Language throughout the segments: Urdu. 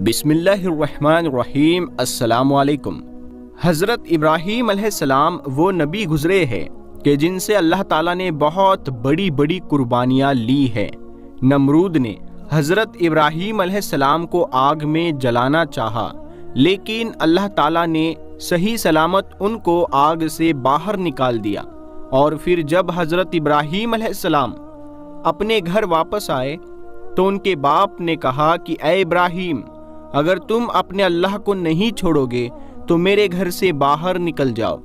بسم اللہ الرحمن الرحیم۔ السلام علیکم۔ حضرت ابراہیم علیہ السلام وہ نبی گزرے ہیں کہ جن سے اللہ تعالیٰ نے بہت بڑی بڑی قربانیاں لی ہیں۔ نمرود نے حضرت ابراہیم علیہ السلام کو آگ میں جلانا چاہا، لیکن اللہ تعالیٰ نے صحیح سلامت ان کو آگ سے باہر نکال دیا۔ اور پھر جب حضرت ابراہیم علیہ السلام اپنے گھر واپس آئے تو ان کے باپ نے کہا کہ اے ابراہیم، اگر تم اپنے اللہ کو نہیں چھوڑو گے تو میرے گھر سے باہر نکل جاؤ۔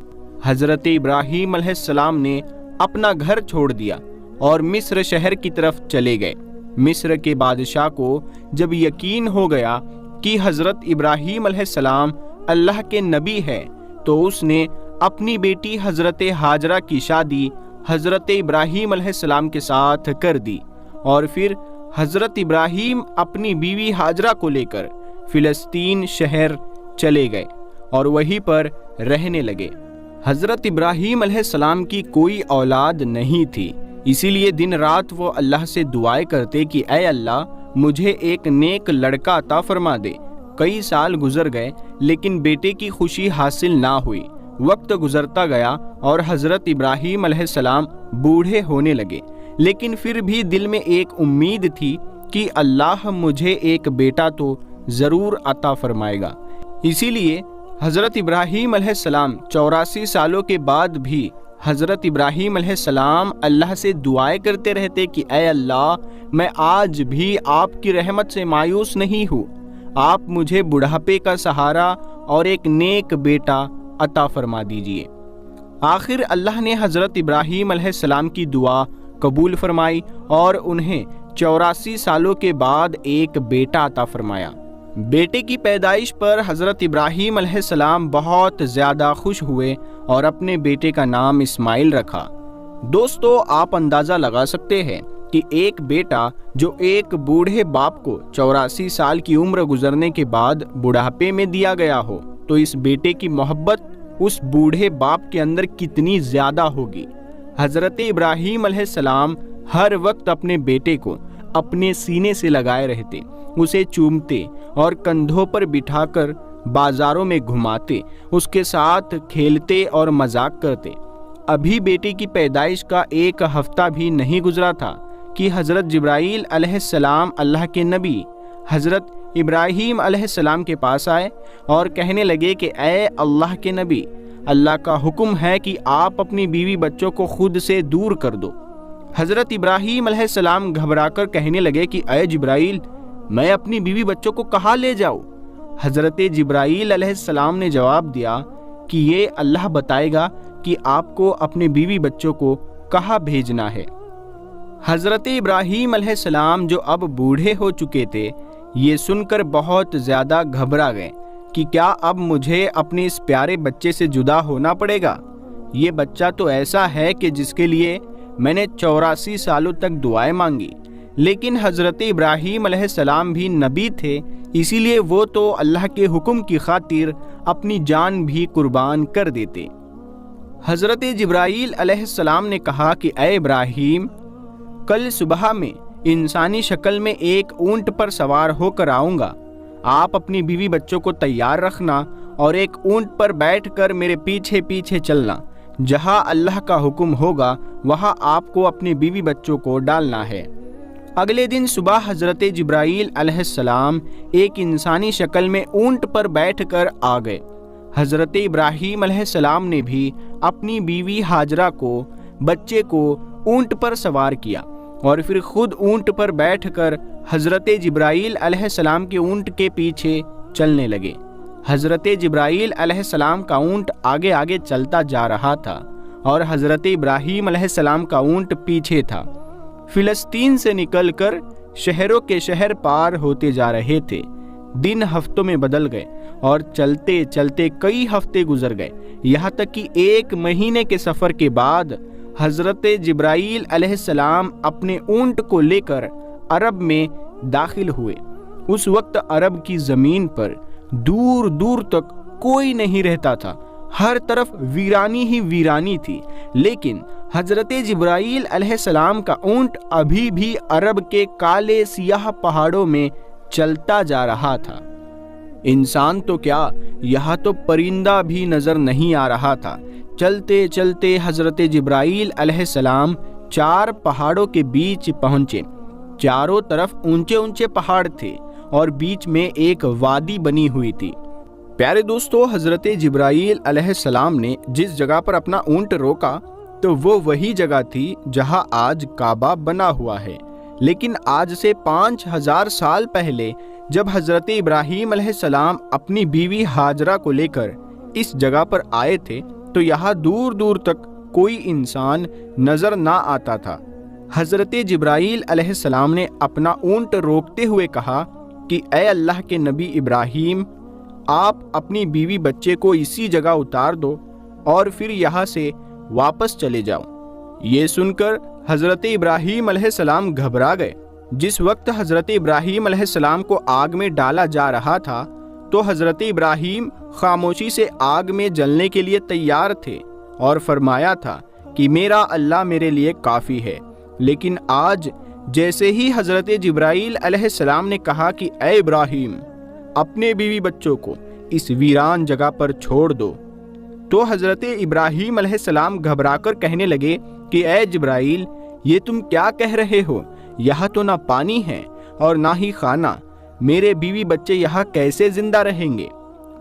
حضرت ابراہیم علیہ السلام نے اپنا گھر چھوڑ دیا اور مصر شہر کی طرف چلے گئے۔ مصر کے بادشاہ کو جب یقین ہو گیا کہ حضرت ابراہیم علیہ السلام اللہ کے نبی ہے تو اس نے اپنی بیٹی حضرت ہاجرہ کی شادی حضرت ابراہیم علیہ السلام کے ساتھ کر دی، اور پھر حضرت ابراہیم اپنی بیوی ہاجرہ کو لے کر فلسطین شہر چلے گئے اور وہیں پر رہنے لگے۔ حضرت ابراہیم علیہ السلام کی کوئی اولاد نہیں تھی، اسی لیے دن رات وہ اللہ سے دعائیں کرتے کہ اے اللہ مجھے ایک نیک لڑکا عطا فرما دے۔ کئی سال گزر گئے لیکن بیٹے کی خوشی حاصل نہ ہوئی۔ وقت گزرتا گیا اور حضرت ابراہیم علیہ السلام بوڑھے ہونے لگے، لیکن پھر بھی دل میں ایک امید تھی کہ اللہ مجھے ایک بیٹا تو ضرور عطا فرمائے گا۔ اسی لیے حضرت ابراہیم علیہ السلام 84 سالوں کے بعد بھی حضرت ابراہیم علیہ السلام اللہ سے دعائیں کرتے رہتے کہ اے اللہ میں آج بھی آپ کی رحمت سے مایوس نہیں ہوں، آپ مجھے بڑھاپے کا سہارا اور ایک نیک بیٹا عطا فرما دیجئے۔ آخر اللہ نے حضرت ابراہیم علیہ السلام کی دعا قبول فرمائی اور انہیں 84 سالوں کے بعد ایک بیٹا عطا فرمایا۔ بیٹے کی پیدائش پر حضرت ابراہیم علیہ السلام بہت زیادہ خوش ہوئے اور اپنے بیٹے کا نام اسماعیل رکھا۔ دوستو، آپ اندازہ لگا سکتے ہیں کہ ایک بیٹا جو ایک بوڑھے باپ کو 84 سال کی عمر گزرنے کے بعد بڑھاپے میں دیا گیا ہو تو اس بیٹے کی محبت اس بوڑھے باپ کے اندر کتنی زیادہ ہوگی۔ حضرت ابراہیم علیہ السلام ہر وقت اپنے بیٹے کو اپنے سینے سے لگائے رہتے، اسے چومتے اور کندھوں پر بٹھا کر بازاروں میں گھماتے، اس کے ساتھ کھیلتے اور مذاق کرتے۔ ابھی بیٹے کی پیدائش کا ایک ہفتہ بھی نہیں گزرا تھا کہ حضرت جبرائیل علیہ السلام اللہ کے نبی حضرت ابراہیم علیہ السلام کے پاس آئے اور کہنے لگے کہ اے اللہ کے نبی، اللہ کا حکم ہے کہ آپ اپنی بیوی بچوں کو خود سے دور کر دو۔ حضرت ابراہیم علیہ السلام گھبرا کر کہنے لگے کہ اے جبرائیل، میں اپنی بیوی بچوں کو کہاں لے جاؤں؟ حضرت جبرائیل علیہ السلام نے جواب دیا کہ یہ اللہ بتائے گا کہ آپ کو اپنے بیوی بچوں کو کہاں بھیجنا ہے۔ حضرت ابراہیم علیہ السلام جو اب بوڑھے ہو چکے تھے، یہ سن کر بہت زیادہ گھبرا گئے کہ کیا اب مجھے اپنے اس پیارے بچے سے جدا ہونا پڑے گا؟ یہ بچہ تو ایسا ہے کہ جس کے لیے میں نے 84 سالوں تک دعائیں مانگی، لیکن حضرت ابراہیم علیہ السلام بھی نبی تھے، اسی لیے وہ تو اللہ کے حکم کی خاطر اپنی جان بھی قربان کر دیتے۔ حضرت جبرائیل علیہ السلام نے کہا کہ اے ابراہیم، کل صبح میں انسانی شکل میں ایک اونٹ پر سوار ہو کر آؤں گا، آپ اپنی بیوی بچوں کو تیار رکھنا اور ایک اونٹ پر بیٹھ کر میرے پیچھے پیچھے چلنا، جہاں اللہ کا حکم ہوگا وہاں آپ کو اپنے بیوی بچوں کو ڈالنا ہے۔ اگلے دن صبح حضرت جبرائیل علیہ السلام ایک انسانی شکل میں اونٹ پر بیٹھ کر آ گئے۔ حضرت ابراہیم علیہ السلام نے بھی اپنی بیوی ہاجرہ کو، بچے کو اونٹ پر سوار کیا اور پھر خود اونٹ پر بیٹھ کر حضرت جبرائیل علیہ السلام کے اونٹ کے پیچھے چلنے لگے۔ حضرت جبرائیل علیہ السلام کا اونٹ آگے آگے چلتا جا رہا تھا اور حضرت ابراہیم علیہ السلام کا اونٹ پیچھے تھا۔ فلسطین سے نکل کر شہروں کے شہر پار ہوتے جا رہے تھے۔ دن ہفتوں میں بدل گئے اور چلتے چلتے کئی ہفتے گزر گئے، یہاں تک کہ 1 مہینے کے سفر کے بعد حضرت جبرائیل علیہ السلام اپنے اونٹ کو لے کر عرب میں داخل ہوئے۔ اس وقت عرب کی زمین پر دور دور تک کوئی نہیں رہتا تھا، ہر طرف ویرانی ہی ویرانی تھی، لیکن حضرت جبرائیل علیہ السلام کا اونٹ ابھی بھی عرب کے کالے سیاہ پہاڑوں میں چلتا جا رہا تھا۔ انسان تو کیا، یہاں تو پرندہ بھی نظر نہیں آ رہا تھا۔ چلتے چلتے حضرت جبرائیل علیہ السلام 4 پہاڑوں کے بیچ پہنچے۔ چاروں طرف اونچے اونچے پہاڑ تھے اور بیچ میں ایک وادی بنی ہوئی تھی۔ پیارے دوستو، حضرت جبرائیل علیہ السلام نے جس جگہ پر اپنا اونٹ روکا تو وہ وہی جگہ تھی جہاں آج کعبہ بنا ہوا ہے۔ لیکن آج سے 5000 سال پہلے جب حضرت ابراہیم علیہ السلام اپنی بیوی ہاجرہ کو لے کر اس جگہ پر آئے تھے تو یہاں دور دور تک کوئی انسان نظر نہ آتا تھا۔ حضرت جبرائیل علیہ السلام نے اپنا اونٹ روکتے ہوئے کہا کہ اے اللہ کے نبی ابراہیم، آپ اپنی بیوی بچے کو اسی جگہ اتار دو اور پھر یہاں سے واپس چلے جاؤ۔ یہ سن کر حضرت ابراہیم علیہ السلام گھبرا گئے۔ جس وقت حضرت ابراہیم علیہ السلام کو آگ میں ڈالا جا رہا تھا تو حضرت ابراہیم خاموشی سے آگ میں جلنے کے لیے تیار تھے اور فرمایا تھا کہ میرا اللہ میرے لیے کافی ہے۔ لیکن آج جیسے ہی حضرت جبرائیل علیہ السلام نے کہا کہ اے ابراہیم، اپنے بیوی بچوں کو اس ویران جگہ پر چھوڑ دو، تو حضرت ابراہیم علیہ السلام گھبرا کر کہنے لگے کہ اے جبرائیل، یہ تم کیا کہہ رہے ہو؟ یہاں تو نہ پانی ہے اور نہ ہی کھانا، میرے بیوی بچے یہاں کیسے زندہ رہیں گے؟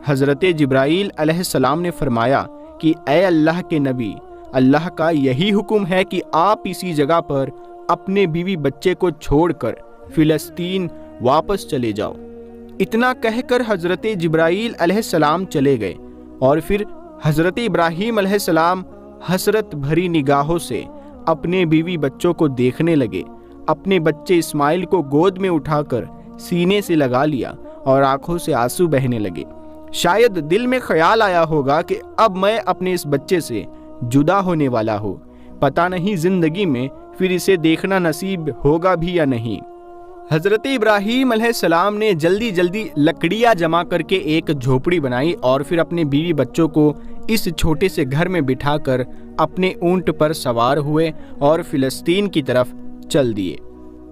حضرت جبرائیل علیہ السلام نے فرمایا کہ اے اللہ کے نبی، اللہ کا یہی حکم ہے کہ آپ اسی جگہ پر اپنے بیوی بچے کو چھوڑ کر فلسطین واپس چلے جاؤ۔ اتنا کہہ کر حضرت جبرائیل علیہ السلام چلے گئے اور پھر حضرت ابراہیم علیہ السلام حسرت بھری نگاہوں سے اپنے بیوی بچوں کو دیکھنے لگے۔ اپنے بچے اسماعیل کو گود میں اٹھا کر سینے سے لگا لیا اور آنکھوں سے آنسو بہنے لگے۔ شاید دل میں خیال آیا ہوگا کہ اب میں اپنے اس بچے سے جدا ہونے والا ہوں، پتہ نہیں زندگی میں پھر اسے دیکھنا نصیب ہوگا بھی یا نہیں۔ حضرت ابراہیم علیہ السلام نے جلدی جلدی لکڑیاں جمع کر کے ایک جھوپڑی بنائی اور پھر اپنے بیوی بچوں کو اس چھوٹے سے گھر میں بٹھا کر اپنے اونٹ پر سوار ہوئے اور فلسطین کی طرف چل دیے۔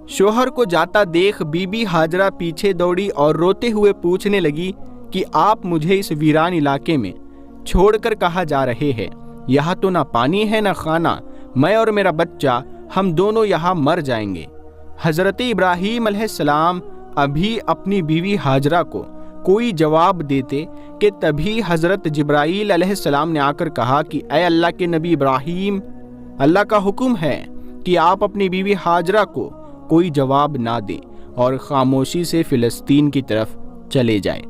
شوہر کو جاتا دیکھ بی بی ہاجرہ پیچھے دوڑی اور روتے ہوئے پوچھنے لگی کہ آپ مجھے اس ویران علاقے میں چھوڑ کر کہاں جا رہے ہیں؟ یہاں تو نہ پانی ہے نہ کھانا، میں اور میرا بچہ ہم دونوں یہاں مر جائیں گے۔ حضرت ابراہیم علیہ السلام ابھی اپنی بیوی ہاجرہ کو کوئی جواب دیتے کہ تبھی حضرت جبرائیل علیہ السلام نے آ کر کہا کہ اے اللہ کے نبی ابراہیم، اللہ کا حکم ہے کہ آپ اپنی بیوی ہاجرہ کو کوئی جواب نہ دیں اور خاموشی سے فلسطین کی طرف چلے جائیں۔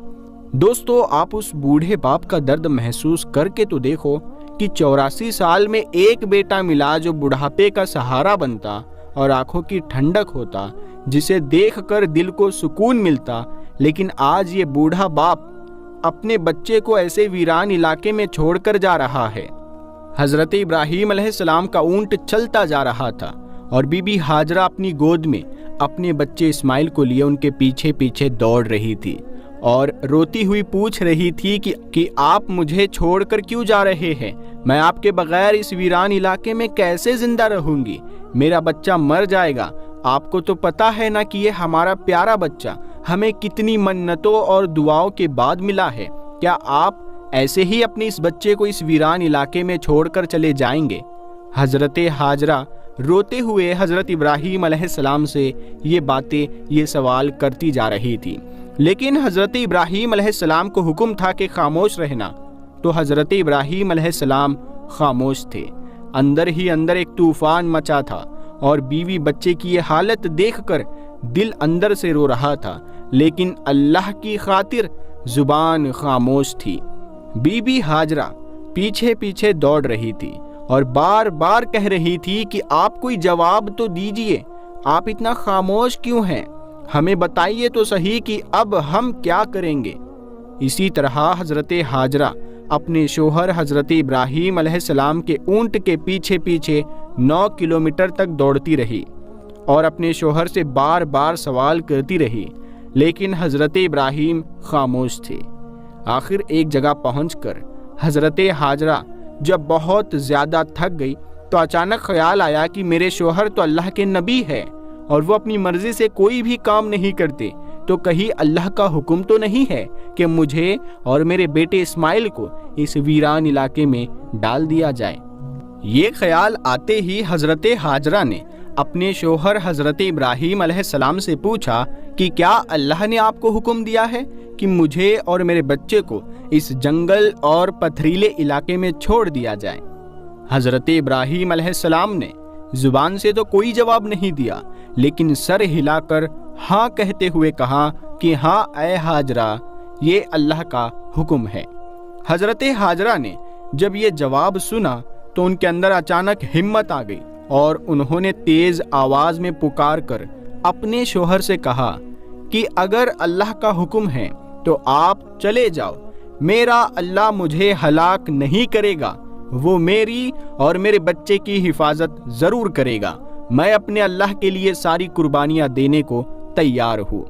دوستو، آپ اس بوڑھے باپ کا درد محسوس کر کے تو دیکھو کہ 84 سال میں ایک بیٹا ملا جو بڑھاپے کا سہارا بنتا اور آنکھوں کی ٹھنڈک ہوتا، جسے دیکھ کر دل کو سکون ملتا، لیکن آج یہ بوڑھا باپ اپنے بچے کو ایسے ویران علاقے میں چھوڑ کر جا رہا ہے۔ حضرت ابراہیم علیہ السلام کا اونٹ چلتا جا رہا تھا اور بی بی ہاجرہ اپنی گود میں اپنے بچے اسماعیل کو لیے ان کے پیچھے پیچھے دوڑ رہی تھی اور روتی ہوئی پوچھ رہی تھی کہ آپ مجھے چھوڑ کر کیوں جا رہے ہیں؟ میں آپ کے بغیر اس ویران علاقے میں کیسے زندہ رہوں گی؟ میرا بچہ مر جائے گا۔ آپ کو تو پتا ہے نا کہ یہ ہمارا پیارا بچہ ہمیں کتنی منتوں اور دعاؤں کے بعد ملا ہے۔ کیا آپ ایسے ہی اپنے اس بچے کو اس ویران علاقے میں چھوڑ کر چلے جائیں گے؟ حضرت ہاجرہ روتے ہوئے حضرت ابراہیم علیہ السلام سے یہ باتیں، یہ سوال کرتی جا رہی تھی، لیکن حضرت ابراہیم علیہ السلام کو حکم تھا کہ خاموش رہنا، تو حضرت ابراہیم علیہ السلام خاموش تھے۔ اندر ہی اندر ایک طوفان مچا تھا اور بیوی بچے کی یہ حالت دیکھ کر دل اندر سے رو رہا تھا، لیکن اللہ کی خاطر زبان خاموش تھی۔ بی بی ہاجرہ پیچھے پیچھے دوڑ رہی تھی اور بار بار کہہ رہی تھی کہ آپ کوئی جواب تو دیجئے، آپ اتنا خاموش کیوں ہیں؟ ہمیں بتائیے تو صحیح کہ اب ہم کیا کریں گے۔ اسی طرح حضرت ہاجرہ اپنے شوہر حضرت ابراہیم علیہ السلام کے اونٹ کے پیچھے پیچھے 9 کلومیٹر تک دوڑتی رہی اور اپنے شوہر سے بار بار سوال کرتی رہی، لیکن حضرت ابراہیم خاموش تھے۔ آخر ایک جگہ پہنچ کر حضرت ہاجرہ جب بہت زیادہ تھک گئی تو اچانک خیال آیا کہ میرے شوہر تو اللہ کے نبی ہے اور وہ اپنی مرضی سے کوئی بھی کام نہیں کرتے، تو کہیں اللہ کا حکم تو نہیں ہے کہ مجھے اور میرے بیٹے اسماعیل کو اس ویران علاقے میں ڈال دیا جائے۔ یہ خیال آتے ہی حضرت ہاجرہ نے اپنے شوہر حضرت ابراہیم علیہ السلام سے پوچھا کہ کیا اللہ نے آپ کو حکم دیا ہے کہ مجھے اور میرے بچے کو اس جنگل اور پتھریلے علاقے میں چھوڑ دیا جائے؟ حضرت ابراہیم علیہ السلام نے زبان سے تو کوئی جواب نہیں دیا، لیکن سر ہلا کر ہاں کہتے ہوئے کہا کہ ہاں اے ہاجرہ، یہ اللہ کا حکم ہے۔ حضرت ہاجرہ نے جب یہ جواب سنا تو ان کے اندر اچانک ہمت آ گئی اور انہوں نے تیز آواز میں پکار کر اپنے شوہر سے کہا کہ اگر اللہ کا حکم ہے تو آپ چلے جاؤ، میرا اللہ مجھے ہلاک نہیں کرے گا، وہ میری اور میرے بچے کی حفاظت ضرور کرے گا، میں اپنے اللہ کے لیے ساری قربانیاں دینے کو تیار ہوں۔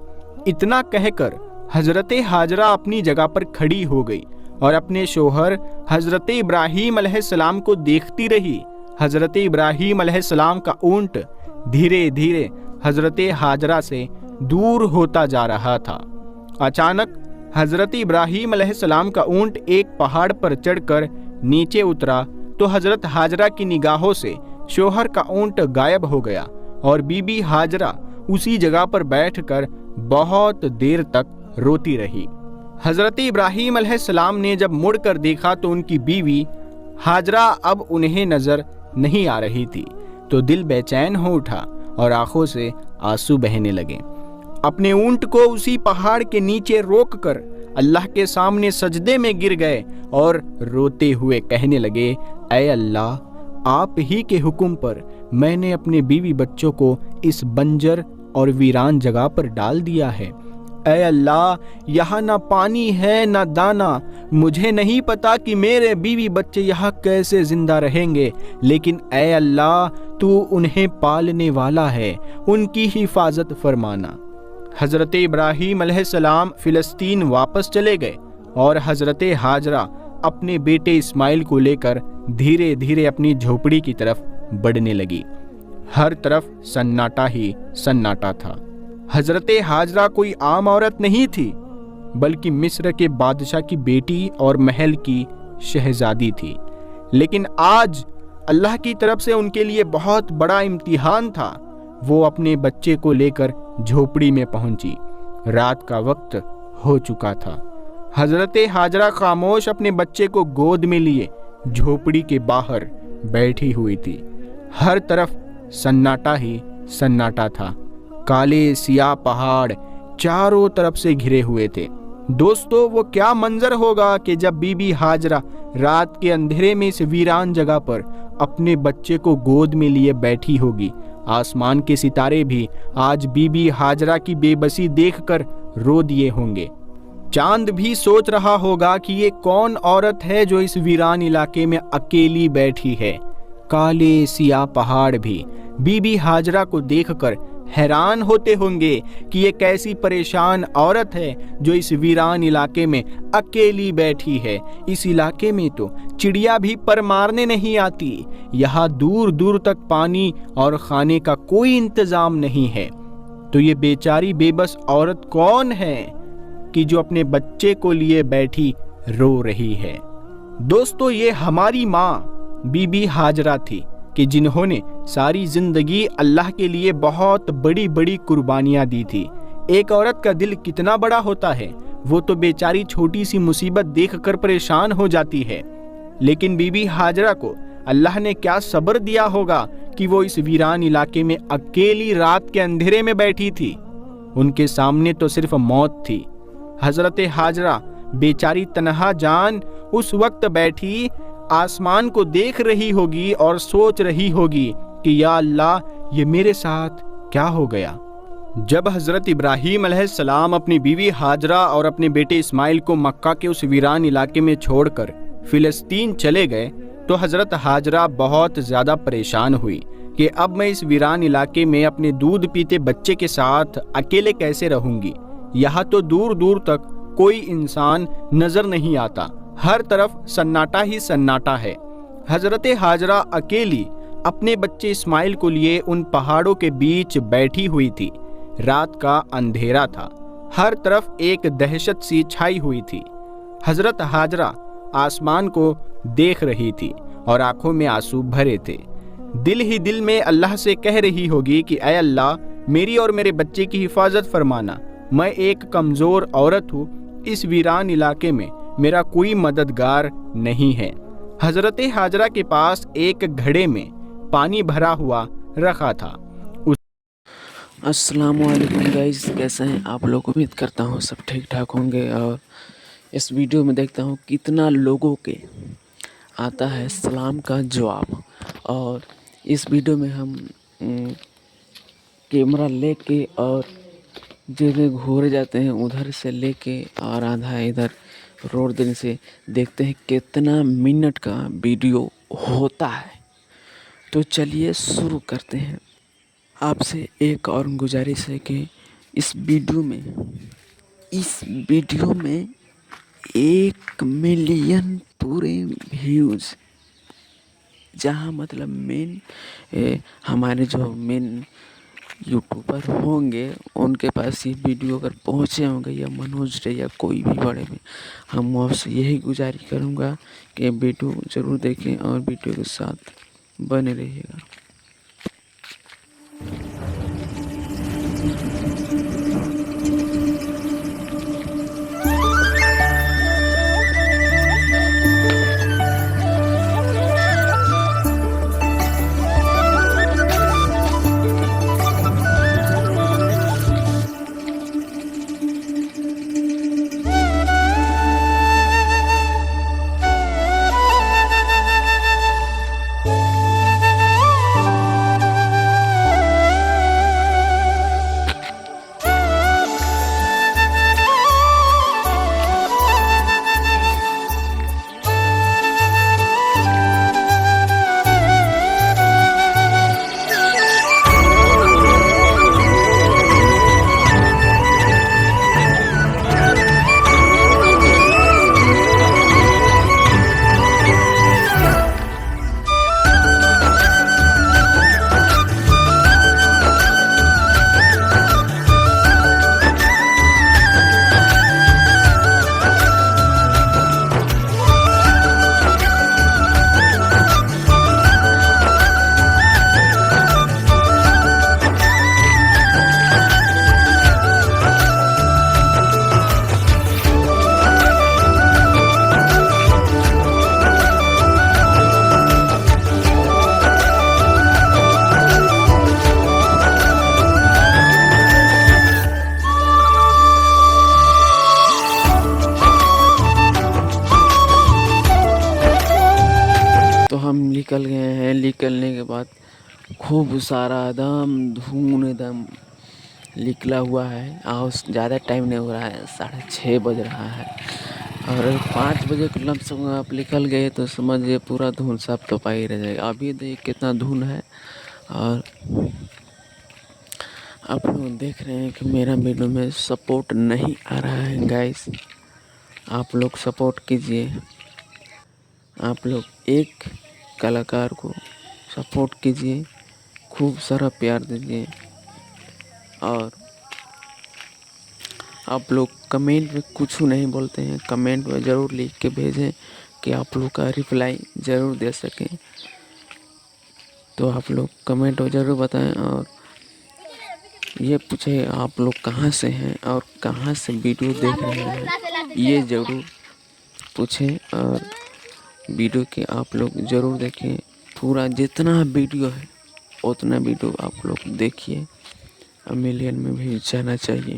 اتنا کہہ کر حضرت ہاجرہ اپنی جگہ پر کھڑی ہو گئی اور اپنے شوہر حضرت ابراہیم علیہ السلام کو دیکھتی رہی۔ حضرت ابراہیم علیہ السلام کا اونٹ دھیرے دھیرے حضرت ہاجرہ سے دور ہوتا جا رہا تھا۔ اچانک حضرت ابراہیم علیہ السلام کا اونٹ ایک پہاڑ پر چڑھ کر نیچے اترا تو حضرت ہاجرہ کی نگاہوں سے شوہر کا اونٹ غائب ہو گیا اور بی بی ہاجرہ اسی جگہ پر بیٹھ کر بہت دیر تک روتی رہی۔ حضرت ابراہیم علیہ السلام نے جب مڑ کر دیکھا تو ان کی بیوی ہاجرہ اب انہیں نظر نہیں آ رہی تھی، تو دل بے چین ہو اٹھا اور آنکھوں سے آنسو بہنے لگے۔ اپنے اونٹ کو اسی پہاڑ کے نیچے روک کر اللہ کے سامنے سجدے میں گر گئے اور روتے ہوئے کہنے لگے، اے اللہ، آپ ہی کے حکم پر میں نے اپنے بیوی بچوں کو اس بنجر اور ویران جگہ پر ڈال دیا ہے۔ اے اللہ، یہاں نہ پانی ہے نہ دانا، مجھے نہیں پتا کہ میرے بیوی بچے یہاں کیسے زندہ رہیں گے، لیکن اے اللہ، تو انہیں پالنے والا ہے، ان کی حفاظت فرمانا۔ حضرت ابراہیم علیہ السلام فلسطین واپس چلے گئے اور حضرت ہاجرہ اپنے بیٹے اسماعیل کو لے کر دھیرے دھیرے اپنی جھوپڑی کی طرف بڑھنے لگی۔ ہر طرف سناٹا ہی سناٹا تھا۔ حضرت ہاجرہ کوئی عام عورت نہیں تھی، بلکہ مصر کے بادشاہ کی بیٹی اور محل کی شہزادی تھی۔ لیکن آج اللہ کی طرف سے ان کے لیے بہت بڑا امتحان تھا۔ وہ اپنے بچے کو لے کر جھوپڑی میں پہنچی۔ رات کا وقت ہو چکا تھا۔ حضرت ہاجرہ خاموش اپنے بچے کو گود میں لیے جھوپڑی کے باہر بیٹھی ہوئی تھی۔ ہر طرف سناٹا ہی سناٹا تھا۔ کالے سیاہ پہاڑ چاروں طرف سے گھرے ہوئے تھے۔ دوستو، وہ کیا منظر ہوگا کہ جب بی بی ہاجرہ رات کے اندھیرے میں اس ویران جگہ پر اپنے بچے کو گود میں لیے بیٹھی ہوگی۔ آسمان کے ستارے بھی آج بی بی ہاجرہ کی بے بسی دیکھ کر رو دیے ہوں گے۔ چاند بھی سوچ رہا ہوگا کہ یہ کون عورت ہے جو اس ویران علاقے میں اکیلی بیٹھی ہے۔ کالے سیاہ پہاڑ بھی بی بی ہاجرہ کو دیکھ کر حیران ہوتے ہوں گے کہ یہ کیسی پریشان عورت ہے جو اس ویران علاقے میں اکیلی بیٹھی ہے۔ اس علاقے میں تو چڑیا بھی پر مارنے نہیں آتی، یہاں دور دور تک پانی اور کھانے کا کوئی انتظام نہیں ہے۔ تو یہ بیچاری بے بس عورت کون ہے کہ جو اپنے بچے کو لیے بیٹھی رو رہی ہے؟ دوستو، یہ ہماری ماں بی بی ہاجرہ تھی کہ جنہوں نے ساری زندگی اللہ کے لیے بہت بڑی بڑی قربانیاں دی تھی۔ ایک عورت کا دل کتنا بڑا ہوتا ہے، وہ تو بیچاری چھوٹی سی مصیبت دیکھ کر پریشان ہو جاتی ہے، لیکن بی بی ہاجرہ کو اللہ نے کیا صبر دیا ہوگا کہ وہ اس ویران علاقے میں اکیلی رات کے اندھیرے میں بیٹھی تھی۔ ان کے سامنے تو صرف موت تھی۔ حضرت ہاجرہ بیچاری تنہا جان اس وقت بیٹھی آسمان کو دیکھ رہی ہوگی اور سوچ رہی ہوگی کہ یا اللہ، یہ میرے ساتھ کیا ہو گیا۔ جب حضرت ابراہیم علیہ السلام اپنی بیوی ہاجرہ اور اپنے بیٹے اسماعیل کو مکہ کے اس ویران علاقے میں چھوڑ کر فلسطین چلے گئے تو حضرت ہاجرہ بہت زیادہ پریشان ہوئی کہ اب میں اس ویران علاقے میں اپنے دودھ پیتے بچے کے ساتھ اکیلے کیسے رہوں گی۔ یہاں تو دور دور تک کوئی انسان نظر نہیں آتا، ہر طرف سناٹا ہی سناٹا ہے۔ حضرت ہاجرہ اکیلی اپنے بچے اسماعیل کو لیے ان پہاڑوں کے بیچ بیٹھی ہوئی تھی۔ رات کا اندھیرا تھا، ہر طرف ایک دہشت سی چھائی ہوئی تھی۔ حضرت ہاجرہ آسمان کو دیکھ رہی تھی اور آنکھوں میں آنسو بھرے تھے۔ دل ہی دل میں اللہ سے کہہ رہی ہوگی کہ اے اللہ، میری اور میرے بچے کی حفاظت فرمانا، میں ایک کمزور عورت ہوں، اس ویران علاقے میں میرا کوئی مددگار نہیں ہے۔ حضرت ہاجرہ کے پاس ایک گھڑے میں پانی بھرا ہوا رکھا تھا۔ السلام علیکم گائز، کیسے ہیں آپ لوگ؟ امید کرتا ہوں سب ٹھیک ٹھاک ہوں گے۔ اور اس ویڈیو میں دیکھتا ہوں کتنا لوگوں کے آتا ہے سلام کا جواب، اور اس ویڈیو میں ہم کیمرہ لے کے اور جگہ گھورے جاتے ہیں ادھر سے لے کے اور آدھا ادھر روڈ دینے سے دیکھتے ہیں کتنا منٹ کا ویڈیو ہوتا ہے۔ تو چلیے شروع کرتے ہیں۔ آپ سے ایک اور گزارش ہے کہ اس ویڈیو میں 1 ملین پورے ویوز، جہاں مطلب ہمارے جو مین یوٹیوبر ہوں گے ان کے پاس یہ ویڈیو اگر پہنچے ہوں گے، یا منوج رے یا کوئی بھی بڑے میں، ہم آپ سے یہی گزارش کروں گا کہ ویڈیو ضرور دیکھیں اور ویڈیو کے ساتھ بنے رہیے گا۔ ہم نکل گئے ہیں۔ نکلنے کے بعد خوب سارا دم نکلا ہوا ہے، اور زیادہ ٹائم نہیں ہو رہا ہے، 6:30 بج رہا ہے، اور 5 بجے کے لم سم آپ نکل گئے تو سمجھئے پورا دھن سب تو پا ہی رہ جائے گا۔ ابھی دیکھ کتنا دھن ہے، اور آپ لوگ دیکھ رہے ہیں کہ میرا ویڈیو میں سپورٹ نہیں آ رہا ہے۔ گائز آپ لوگ سپورٹ کیجئے، آپ لوگ ایک کلاکار کو سپورٹ کیجئے، خوب سارا پیار دیجئے، اور آپ لوگ کمنٹ میں کچھ نہیں بولتے ہیں، کمنٹ میں ضرور لکھ کے بھیجیں کہ آپ لوگ کا ریپلائی ضرور دے سکیں۔ تو آپ لوگ کمنٹ میں ضرور بتائیں، اور یہ پوچھیں آپ لوگ کہاں سے ہیں اور کہاں سے ویڈیو دیکھ رہے ہیں، یہ ضرور پوچھیں، اور ویڈیو کے آپ لوگ ضرور دیکھیں۔ پورا جتنا ویڈیو ہے اتنا ویڈیو آپ لوگ دیکھیے، ملین میں بھی جانا چاہیے۔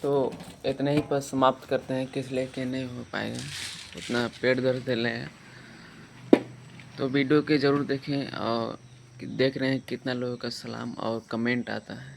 تو اتنے ہی پر سماپت کرتے ہیں، کس لیے کہ نہیں ہو پائے گا، اتنا پیٹ درد دے لیں۔ تو ویڈیو کے ضرور دیکھیں، اور دیکھ رہے ہیں کتنا لوگوں کا سلام اور کمنٹ آتا ہے۔